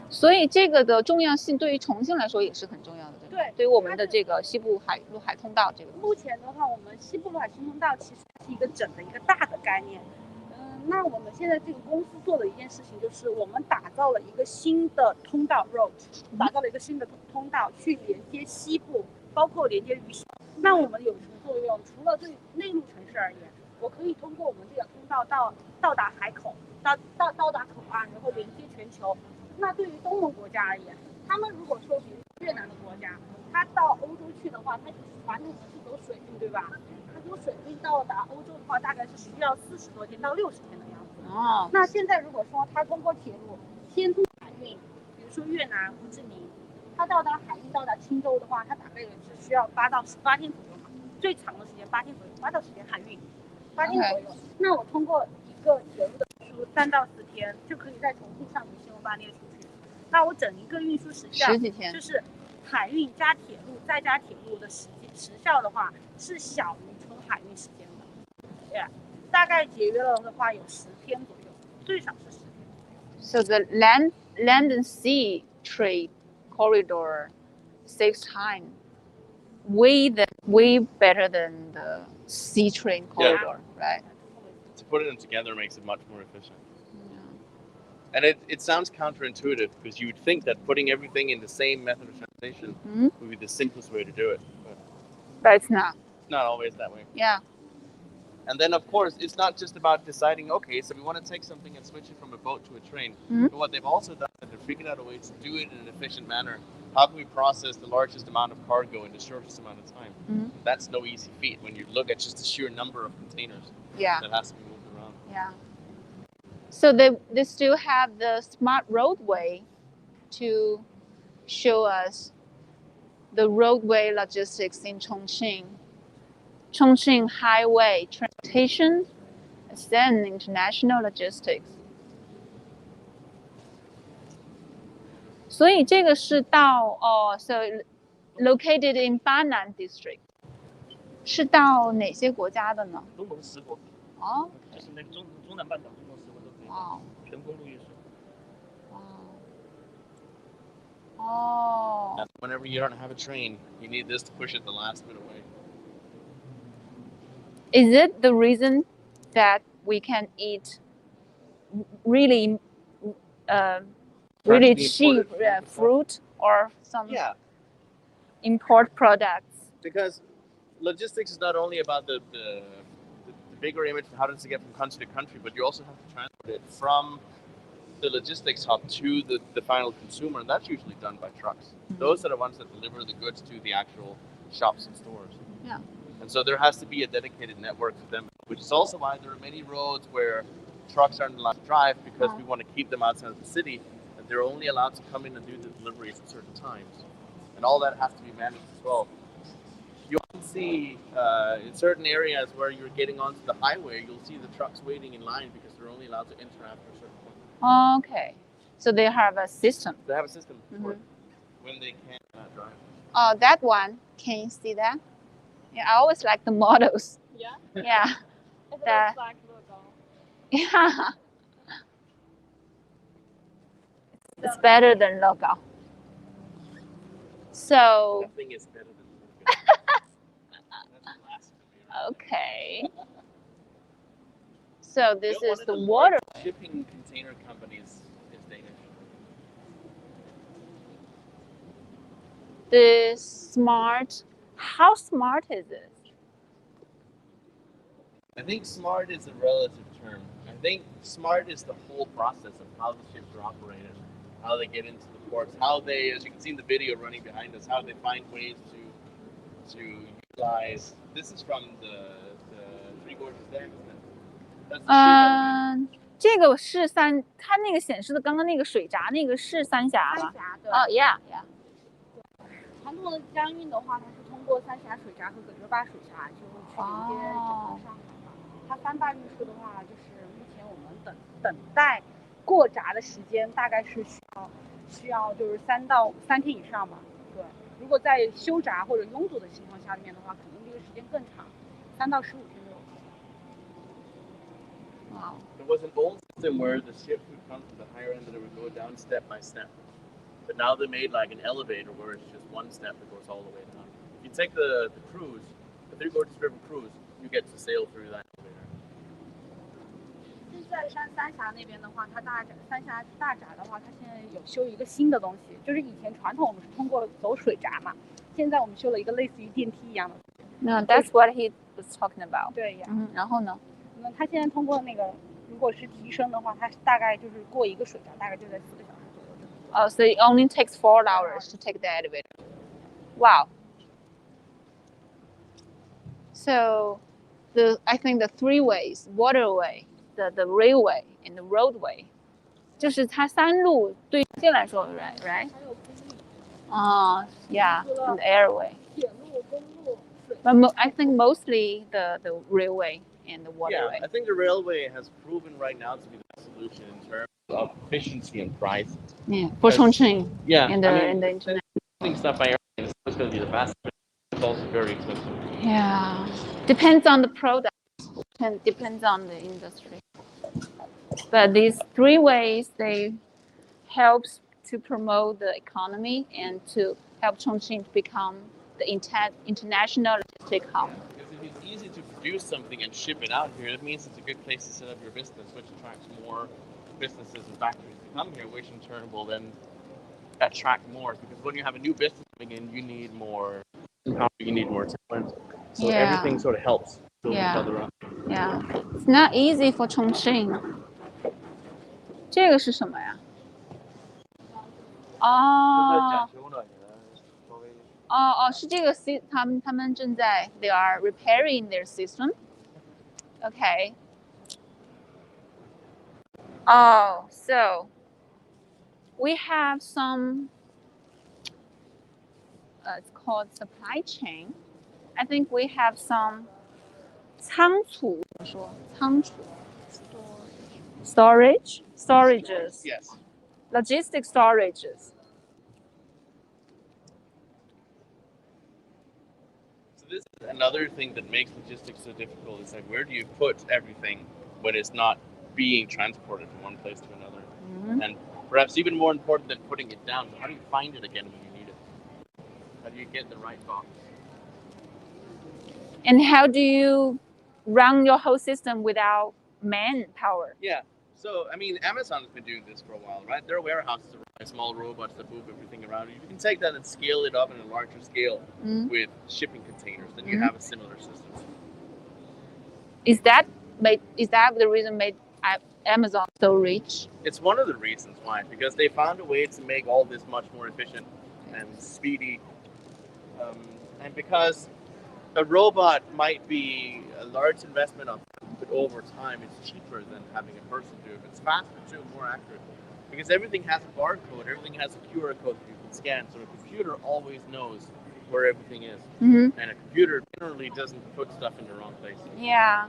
Speaker 1: 所以这个的重要性对于重庆来说也是很重要的，对吧？
Speaker 8: 对，
Speaker 1: 对于我们的这个西部陆海通道这个。
Speaker 8: 目前的话，我们西部陆海新通道其实是一个整的一个大的概念。那我们现在这个公司做的一件事情就是，我们打造了一个新的通道 road， 打造了一个新的通道去连接西部，包括连接渝西。那我们有什么作用？除了对内陆城市而言，我可以通过我们这个通道到达海口，到达口岸，然后连接全球。那对于东盟国家而言，他们如果说比如越南的国家，他到欧洲去的话，他传统的是走水运，对吧？他走水运到达欧洲的话，大概是需要40多天到60天的样子。那现在如果说他通过铁路先通海运，比如说越南胡志明，他到达海运到达青州的话，他大概也是需要8到18天左右嘛，最长的时间8天左右，8到10天海运，8天左右。那我通过一个铁路的运输3到4天，就可以在重庆上渝西欧巴列出去。那我整一个运输时效
Speaker 1: 10几天，
Speaker 8: 就是海运加铁路再加铁路的时效的话，是小于纯海运时间的。大概节约了的话有10天左右，最少是10天。
Speaker 1: So the land and sea trade corridor saves time way better than the sea train corridor, right?
Speaker 2: To put it together makes it much more efficient.
Speaker 1: Yeah.
Speaker 2: And it sounds counterintuitive because you would think that putting everything in the same method of transportation would be the simplest way to do it.
Speaker 1: But it's not.
Speaker 2: It's not always that way.
Speaker 1: Yeah.
Speaker 2: And then, of course, it's not just about deciding, okay, so we want to take something and switch it from a boat to a train. But what they've also done is they've figured out a way to do it in an efficient manner. How can we process the largest amount of cargo in the shortest amount of time? That's no easy feat when you look at just the sheer number of containers that has to be moved around.
Speaker 1: Yeah. So they still have the smart roadway to show us the roadway logistics in Chongqing. Chongqing highway transportation, then international logistics. 所以这个是到so located in Banan district， 是到哪些国家的呢？
Speaker 5: 东盟10国。
Speaker 1: 哦，
Speaker 5: 就是那个中南半岛东盟10国都可以。
Speaker 1: 哦。
Speaker 5: 全公路运输。
Speaker 1: 哦。
Speaker 2: And whenever you don't have a train, you need this to push it the last bit away.
Speaker 1: Is it the reason that we can eat really cheap fruit or some import products?
Speaker 2: Because logistics is not only about the bigger image of how does it get from country to country, but you also have to transport it from the logistics hub to the final consumer, and that's usually done by trucks. Those are the ones that deliver the goods to the actual shops and stores.
Speaker 1: Yeah.
Speaker 2: And so there has to be a dedicated network for them, which is also why there are many roads where trucks aren't allowed to drive because we want to keep them outside of the city, and they're only allowed to come in and do the deliveries at certain times. And all that has to be managed as well. You often see in certain areas where you're getting onto the highway, you'll see the trucks waiting in line because they're only allowed to enter after a certain point.
Speaker 1: Okay. So they have a system.
Speaker 2: They have a system for when they cannot drive.
Speaker 1: Oh, that one. Can you see that? Yeah, I always like the models.
Speaker 6: Yeah?
Speaker 1: Yeah.
Speaker 6: It looks like logo.
Speaker 1: Yeah. It's better than logo. So.
Speaker 2: Nothing is better than logo. That's blasphemy, right?
Speaker 1: Okay. So this is the water.
Speaker 2: Shipping container companies is Danish.
Speaker 1: This smart. How smart is it?
Speaker 2: I think smart is a relative term. I think smart is the whole process of how the ships are operated, how they get into the ports, how they, as you can see in the video running behind us, how they find ways to utilize. This is from the Three Gorges Dam, isn't it? That's the ship.
Speaker 1: 这个是它那个显示的刚刚那个水闸那个是三峡吗？
Speaker 8: 三峡对。
Speaker 1: 哦 ，yeah。
Speaker 8: 传统的江运的话，它是通过三峡水闸和葛洲坝水闸，就会去连接整个上海嘛。它三大运输的话，就是目前我们等待过闸的时间大概是需要就是3天以上吧。对，如果在休闸或者拥堵的情况下面的话，肯定这个时间更长，3到15天都有。
Speaker 1: Wow.
Speaker 2: There was an old system where the ship would come to the higher end and it would go down step by step. But now they made like an elevator where it's just one step that goes all the way down. If you take the cruise, the Three Gorges River cruise, you get to sail through that elevator.
Speaker 8: 现在三峡那边的话，它三峡大闸的话，它现在有修一个新的东西，就是以前传统我们是通过走水闸嘛，现在我们修了一个类似于电梯一样的。
Speaker 1: No, that's what he was talking about.
Speaker 8: 对呀。
Speaker 1: 然后呢？
Speaker 8: 它现在通过那个，如果是提升的话，它大概就是过一个水闸，大概就在4个小时左右。
Speaker 1: Oh, so it only takes 4 hours to take the elevator. Wow. So, I think the 3 ways, waterway, the railway, and the roadway, 就是它3路对线来说 right?
Speaker 8: 还有公路。
Speaker 1: Yeah, and the airway.
Speaker 8: 铁路、公路、水。
Speaker 1: But I think mostly the railway and the waterway.
Speaker 2: Yeah, I think the railway has proven right now to be the best solution in terms of efficiency and price.
Speaker 1: Yeah, for Chongqing.
Speaker 2: Yeah,
Speaker 1: in the internet.
Speaker 2: Stuff by airplane is going to be the best, but it's also very expensive.
Speaker 1: Yeah, depends on the product. Depends on the industry. But these 3 ways, they helps to promote the economy and to help Chongqing to become the international logistic hub.
Speaker 2: Because if it's easy to produce something and ship it out here, it means it's a good place to set up your business, which attracts more businesses and factories to come here, which in turn will then attract more. Because when you have a new business coming in, you need more talent, so everything sort of helps build each other up.
Speaker 1: Yeah, it's not easy for Chongqing. 这个是什么呀？哦。是这个 他们正在 they are repairing their system. Okay. Oh, so we have some it's called supply chain. I think we have some 仓储 storages.
Speaker 2: Yes.
Speaker 1: Logistic storages.
Speaker 2: So this is another thing that makes logistics so difficult. Is like, where do you put everything when it's not being transported from one place to another?
Speaker 1: Mm-hmm.
Speaker 2: And perhaps even more important than putting it down, how do you find it again when you need it? How do you get the right box?
Speaker 1: And how do you run your whole system without manpower?
Speaker 2: Yeah. So, I mean, Amazon has been doing this for a while, right? Their warehouses are small robots that move everything around. You can take that and scale it up in a larger scale with shipping containers. Then you have a similar system.
Speaker 1: Is that the reason made Amazon so rich?
Speaker 2: It's one of the reasons why, because they found a way to make all this much more efficient and speedy. And because a robot might be a large investment of, but over time it's cheaper than having a person do it. It's faster too, more accurate. Because everything has a barcode, everything has a QR code that you can scan. So the computer always knows where everything is.
Speaker 1: Mm-hmm.
Speaker 2: And a computer generally doesn't put stuff in the wrong place.
Speaker 1: Yeah.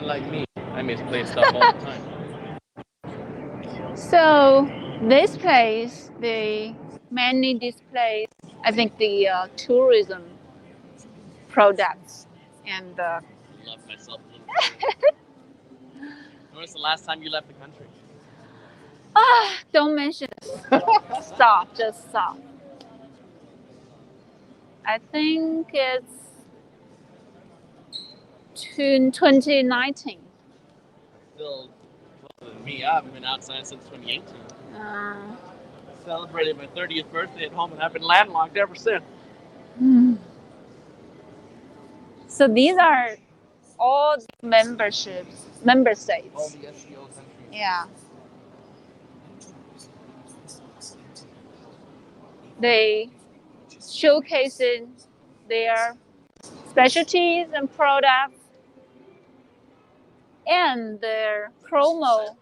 Speaker 2: Like me, I misplace stuff all the time.
Speaker 1: So this place, they mainly displays, I think, the tourism products and.
Speaker 2: I love myself a little bit. When was the last time you left the country?
Speaker 1: Don't mention it. Stop, just stop. I think it's 2019.
Speaker 2: Still closer than me. I haven't been outside since 2018. Celebrated my 30th birthday at home and I've been landlocked ever since.
Speaker 1: So these are all member states.
Speaker 2: All the SCO countries.
Speaker 1: Yeah. They showcasing their specialties and products and their promo.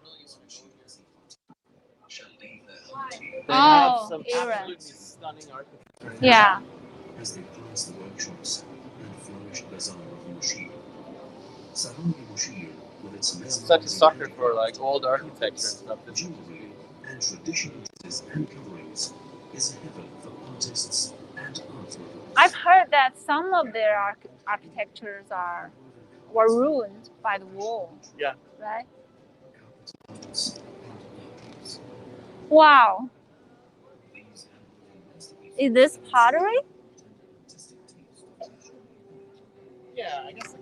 Speaker 2: They have some absolutely stunning architecture.
Speaker 1: Yeah.
Speaker 9: As they closed the workshops and flourished bazaar of Moshir.
Speaker 2: I'm such a sucker for like old architecture and stuff.
Speaker 9: Jewelry and traditional dresses and coverings is a heaven for artists and art lovers.
Speaker 1: I've heard that some of their architectures were ruined by the war.
Speaker 2: Yeah.
Speaker 1: Right? Wow. Is this pottery?
Speaker 2: Yeah, I guess.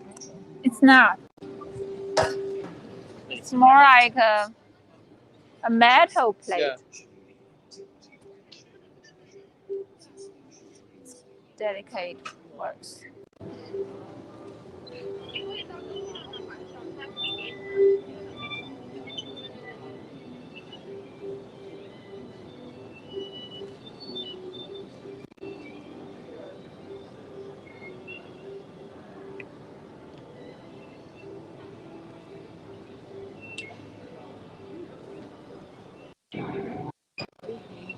Speaker 1: It's not. It's more like a metal plate.
Speaker 2: Yeah.
Speaker 1: Delicate works.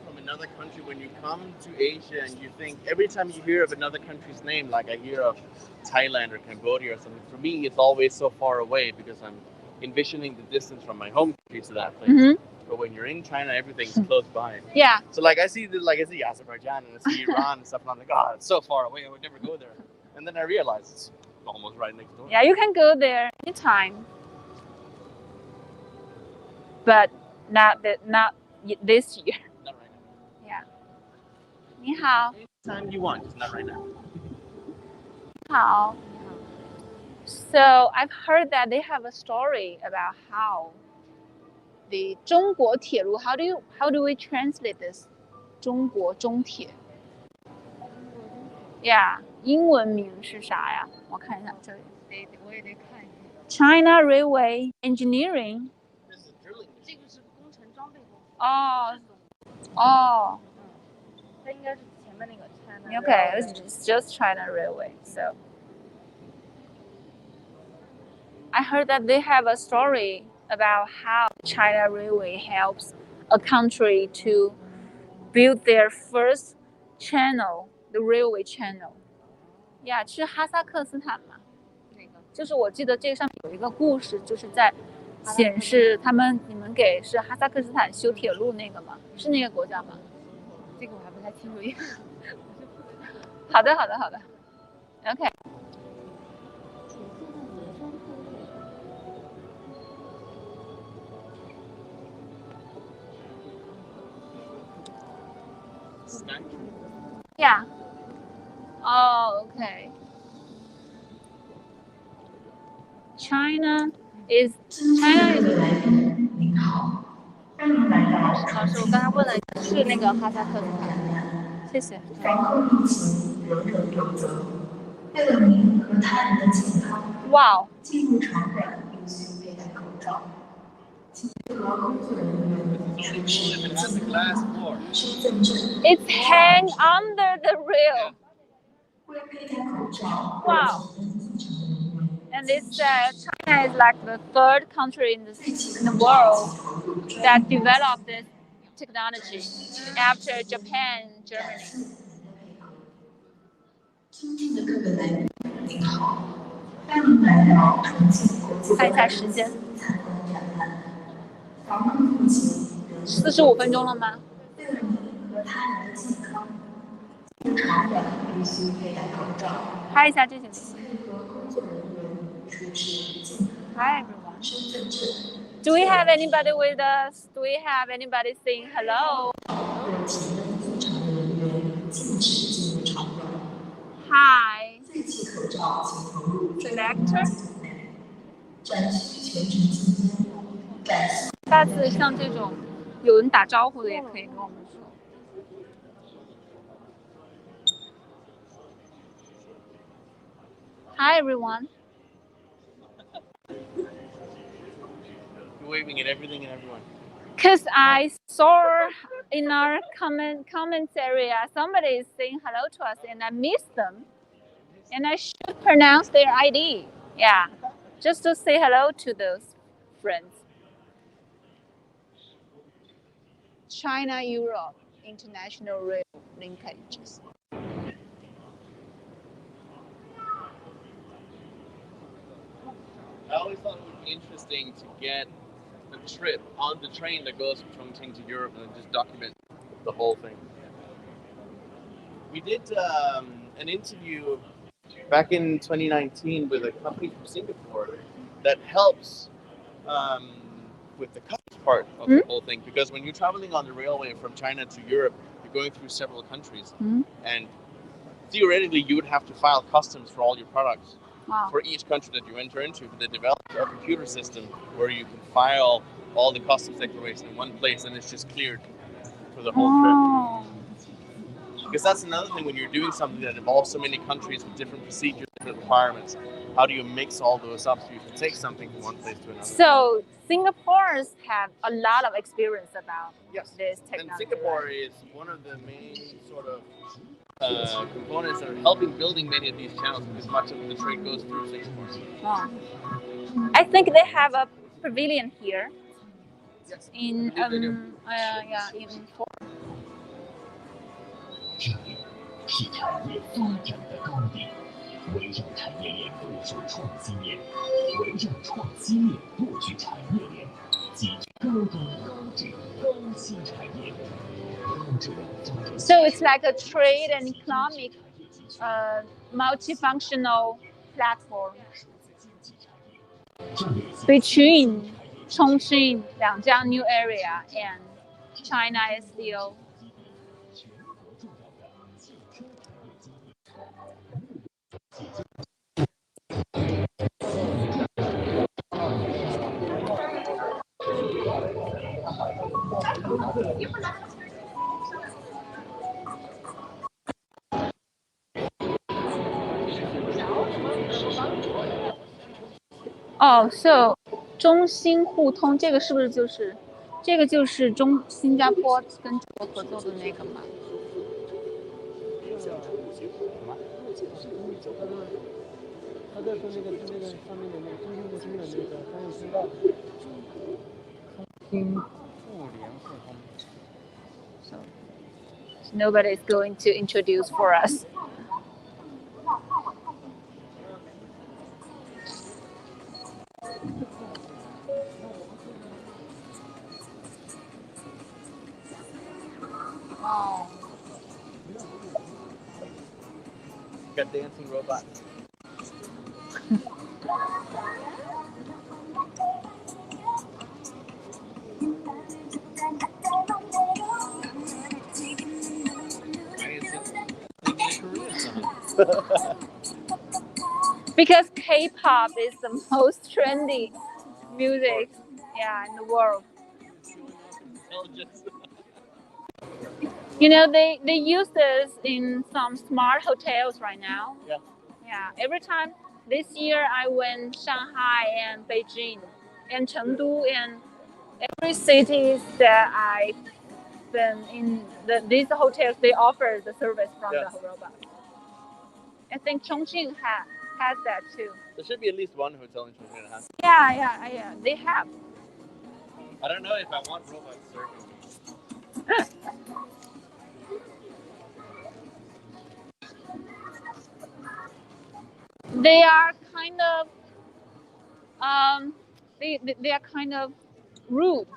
Speaker 2: From another country, when you come to Asia and you think, every time you hear of another country's name, like I hear of Thailand or Cambodia or something, for me it's always so far away because I'm envisioning the distance from my home country to that place. But when you're in China, everything's close by.
Speaker 1: Yeah.
Speaker 2: So like I see Azerbaijan and I see Iran and stuff, and I'm like, oh, it's so far away, I would never go there. And then I realize it's almost right next door.
Speaker 1: Yeah, you can go there anytime. But not this year. 你好。
Speaker 2: Anytime you want, just not right now.
Speaker 1: 好。So I've heard that they have a story about how the 中国铁路. How do we translate this? 中国中铁. Yeah, 英文名是啥呀？我看一下这里。
Speaker 8: 我也得看一下。
Speaker 1: China Railway Engineering.
Speaker 8: 这个是工程装备公司。
Speaker 1: 哦。哦。
Speaker 8: 它应该是前面那个 China。
Speaker 1: Okay, it's just China Railway. So I heard that they have a story about how China Railway helps a country to build their first channel, the railway channel. Yeah, 是哈萨克斯坦吗？就是我记得这个上面有一个故事，就是在显示你们给是哈萨克斯坦修铁路那个吗？是那个国家吗？
Speaker 8: 这个我还不太清楚。
Speaker 1: 好的 ，OK。Yeah. Oh, okay. China is.
Speaker 10: 您好，欢迎来到
Speaker 8: 老师，我刚才问了，是那个哈萨克斯坦。
Speaker 1: 谢谢。
Speaker 10: 防控疫情人人有责，为了您和他人的健康，进入场馆必须佩戴口罩。请配合工作人员出示身份证。
Speaker 1: It's hang under the rail.
Speaker 10: 为佩戴口罩。
Speaker 1: Wow. And it says China is like the third country in the world that developed this technology after Japan and Germany.
Speaker 10: 尊敬的各位来宾，您好，欢迎来到重庆国际
Speaker 1: 看一下时间。
Speaker 10: 参观展览。防控疫情
Speaker 1: 45分钟了吗？
Speaker 10: 为了您和他人的健康，进入场馆必须佩戴口罩。
Speaker 1: 拍一下这些。
Speaker 10: 配合工作人员出示健康
Speaker 1: Hi everyone.
Speaker 10: 身份证。
Speaker 1: Do we have anybody with us? Do we have anybody saying hello?
Speaker 10: 有请入场的人员禁止进入场馆。
Speaker 1: Hi.
Speaker 10: 废弃口罩请投入
Speaker 1: Selector.
Speaker 10: 展区全程期间，感谢。
Speaker 1: 下次像这种有人打招呼的也可以跟我们说。Hi everyone.
Speaker 2: You're waving at everything and everyone.
Speaker 1: Because I saw in our comments area somebody is saying hello to us and I missed them. And I should pronounce their ID. Yeah. Just to say hello to those friends. China-Europe International Rail Linkages.
Speaker 2: I always thought it would be interesting to get a trip on the train that goes from Chongqing to Europe and just document the whole thing. We did an interview back in 2019 with a company from Singapore that helps with the customs part of the whole thing, because when you're traveling on the railway from China to Europe, you're going through several countries, and theoretically you would have to file customs for all your products.
Speaker 1: Wow.
Speaker 2: For each country that you enter into, but they developed a computer system where you can file all the customs declaration in one place and it's just cleared for the whole trip. Because that's another thing when you're doing something that involves so many countries with different procedures, different requirements. How do you mix all those up so you can take something from one place to another?
Speaker 1: So Singaporeans have a lot of experience about this technology.
Speaker 2: And Singapore is one of the main sort of components that are helping building many of these channels, because much of the trade goes through Singapore.
Speaker 1: Oh. I think they have a pavilion here.
Speaker 2: Yes.
Speaker 1: In in
Speaker 9: 这里是产业发展的高点，围绕产业链部署创新链，围绕创新链布局产业链，集高端高质高新产业。
Speaker 1: So it's like a trade and economic multifunctional platform between Chongqing, Liangjiang New Area, and China-SCO. 哦，so 中新互通这个是不是就是这个就是新加坡跟中国合作的那个吗？
Speaker 5: 他在说那个上面的那个中兴互通的那个商业通道，中兴互联互通。
Speaker 1: So nobody is going to introduce for us. Wow.
Speaker 2: Got dancing robots.
Speaker 1: Because K-pop is the most trendy music, yeah, in the world. You know, they use this in some smart hotels right now.
Speaker 2: Yeah.
Speaker 1: Yeah. Every time this year I went Shanghai and Beijing and Chengdu and every cities that I've been in, these hotels they offer the service from the robot. I think Chongqing has that too.
Speaker 2: There should be at least one hotel in Chongqing that has.
Speaker 1: Yeah, they have.
Speaker 2: I don't know if I want robots serving.
Speaker 1: They are kind of they are kind of rude.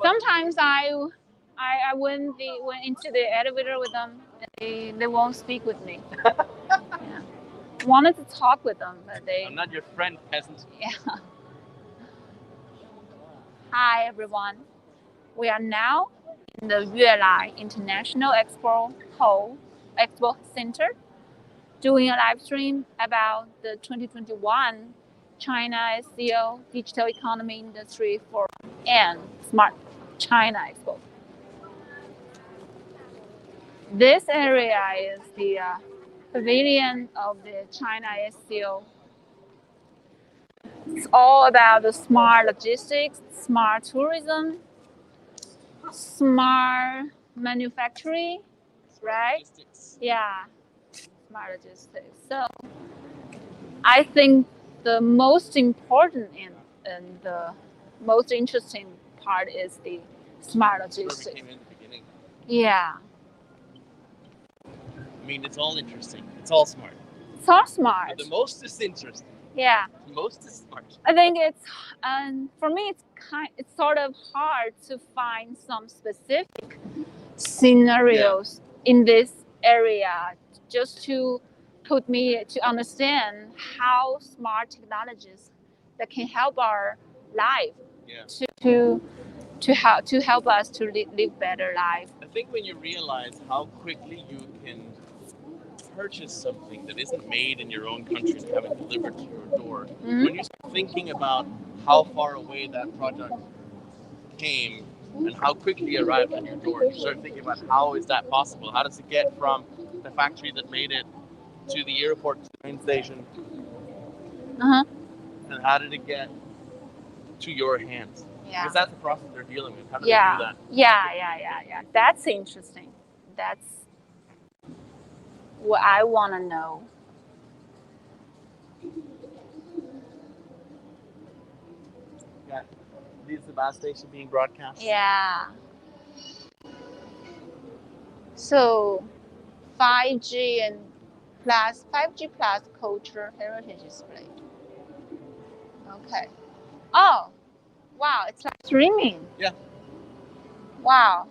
Speaker 1: Sometimes I went into the elevator with them and they won't speak with me. Yeah. Wanted to talk with them, but they.
Speaker 2: I'm not your friend, peasant.
Speaker 1: Yeah. Hi everyone. We are now in the Yuelai International Expo Center, doing a live stream about the 2021 China-SCO Digital Economy Industry Forum and Smart China Expo. This area is the pavilion of the China-SCO. It's all about the smart logistics, smart tourism, smart manufacturing, right?
Speaker 2: Logistics.
Speaker 1: Yeah, smart logistics. So I think the most important and the most interesting part is the smart logistics.
Speaker 2: That's where we came in the beginning.
Speaker 1: Yeah.
Speaker 2: I mean, it's all interesting. It's all smart.
Speaker 1: It's all smart.
Speaker 2: But the most is interesting.
Speaker 1: Yeah.
Speaker 2: The most is smart.
Speaker 1: I think it's for me it's sort of hard to find some specific scenarios in this area just to put me to understand how smart technologies that can help our life to help us to live better life.
Speaker 2: I think when you realize how quickly you can purchase something that isn't made in your own country and have it delivered to your door, when you start thinking about how far away that product came and how quickly it arrived at your door, you start thinking about how is that possible? How does it get from the factory that made it to the airport, to the train station? And how did it get to your hands?
Speaker 1: Yeah.
Speaker 2: Because that's the process they're dealing with. How do they do that?
Speaker 1: Yeah. That's interesting. That's what I want to know.
Speaker 2: Yeah. This is the bus station being broadcast.
Speaker 1: Yeah. So 5G plus culture heritage display. Okay. Oh, wow, it's like streaming.
Speaker 2: Yeah.
Speaker 1: Wow.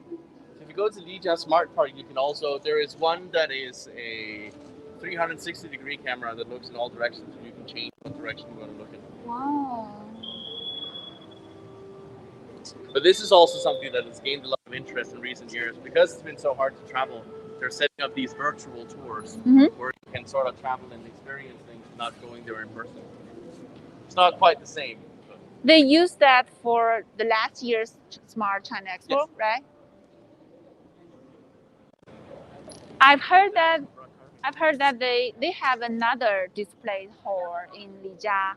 Speaker 2: So if you go to Lijia Smart Park, you can also, there is one that is a 360-degree camera that looks in all directions, and you can change what direction you want to look in.
Speaker 1: Wow.
Speaker 2: But this is also something that has gained a lot of interest in recent years because it's been so hard to travel. They're setting up these virtual tours where you can sort of travel and experience things without going there in person. It's not quite the same. But
Speaker 1: they used that for the last year's Smart China Expo, right? I've heard I've heard that they have another display hall in Lijia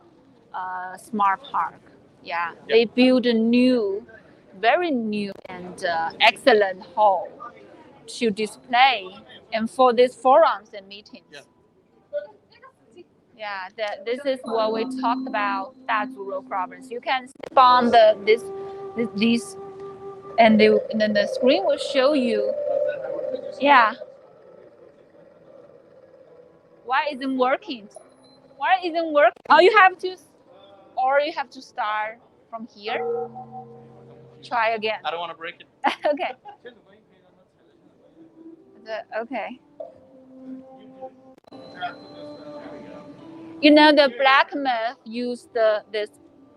Speaker 1: Smart Park. Yeah, they built a new, very new and excellent hall to display and for these forums and meetings. Yeah, this is what we talked about Dazhou province. You can step on this, and then the screen will show you. Yeah. Why isn't working? Why isn't working? Oh, you have to start from here. Try again.
Speaker 2: I don't want to break it.
Speaker 1: Okay. Okay. You know the black myth used this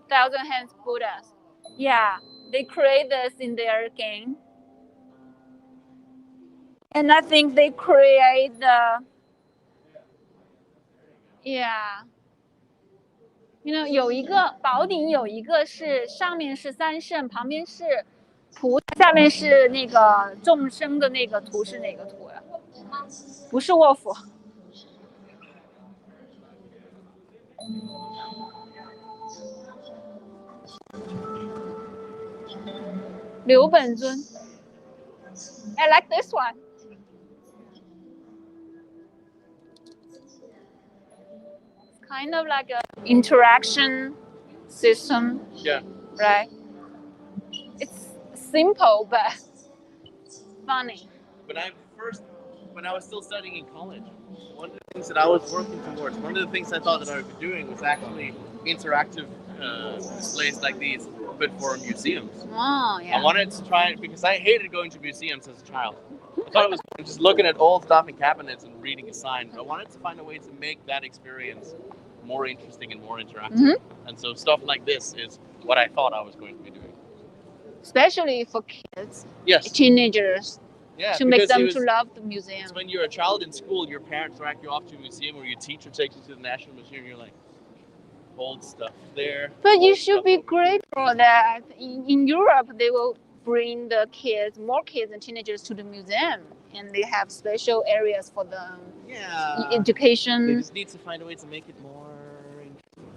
Speaker 1: thousand hands Buddhas. Yeah, they create this in their game, and I think they create the. Yeah. You know 有一个宝顶有一个是上面是三圣，旁边是菩萨，下面是那个众生的那个图是哪个图呀？不是卧佛。刘本尊。I like this one. It's kind of like an interaction system.
Speaker 2: Yeah.
Speaker 1: Right? It's simple but funny.
Speaker 2: When I was still studying in college, one of the things that I was working towards, one of the things I thought that I would be doing was actually interactive displays like these, but for museums.
Speaker 1: Oh, yeah.
Speaker 2: I wanted to try it because I hated going to museums as a child. I thought it was just looking at old stuff in cabinets and reading a sign. But I wanted to find a way to make that experience more interesting and more interactive. Mm-hmm. And so stuff like this is what I thought I was going to be doing.
Speaker 1: Especially for kids,
Speaker 2: yes,
Speaker 1: teenagers, to make them to love the museum.
Speaker 2: When you're a child in school, your parents drag you off to a museum, or your teacher takes you to the National Museum, you're like, old stuff there.
Speaker 1: But you should be grateful for that. In Europe, they will bring the kids, more kids and teenagers to the museum, and they have special areas for them.
Speaker 2: Yeah.
Speaker 1: Education.
Speaker 2: They just need to find a way to make it more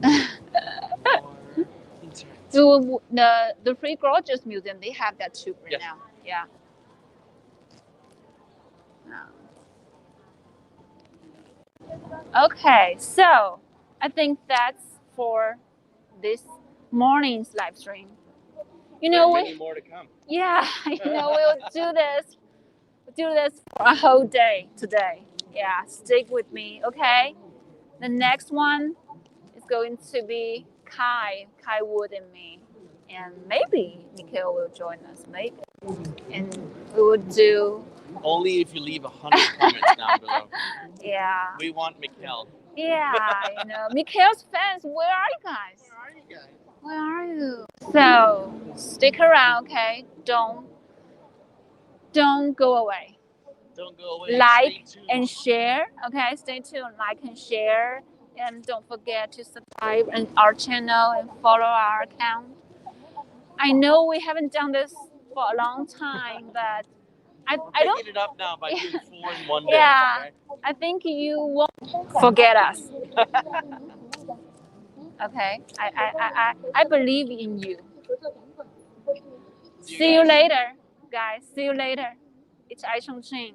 Speaker 2: interactive.
Speaker 1: So the Free Gorgeous Museum, they have that too right now. Yeah. Okay, so I think that's for this morning's live stream. You know,
Speaker 2: many more to come.
Speaker 1: Yeah, we'll do this for a whole day today. Yeah, stick with me, okay? The next one is going to be Kai Wood and me, and maybe Mikhail will join us, maybe, and we will do.
Speaker 2: Only if you leave 100 comments down below.
Speaker 1: Yeah.
Speaker 2: We want Mikhail.
Speaker 1: Yeah, Mikhail's fans, where are you guys? Where are you? So stick around, okay? Don't go away.
Speaker 2: Don't go away.
Speaker 1: Like and share, okay? Stay tuned. Like and share, and don't forget to subscribe on our channel and follow our account. I know we haven't done this for a long time, but I don't.
Speaker 2: Picking it up now by doing 4 in one day.
Speaker 1: Yeah,
Speaker 2: okay?
Speaker 1: I think you won't forget us. Okay, I believe in you. See you later, guys. See you later. It's iChongqing.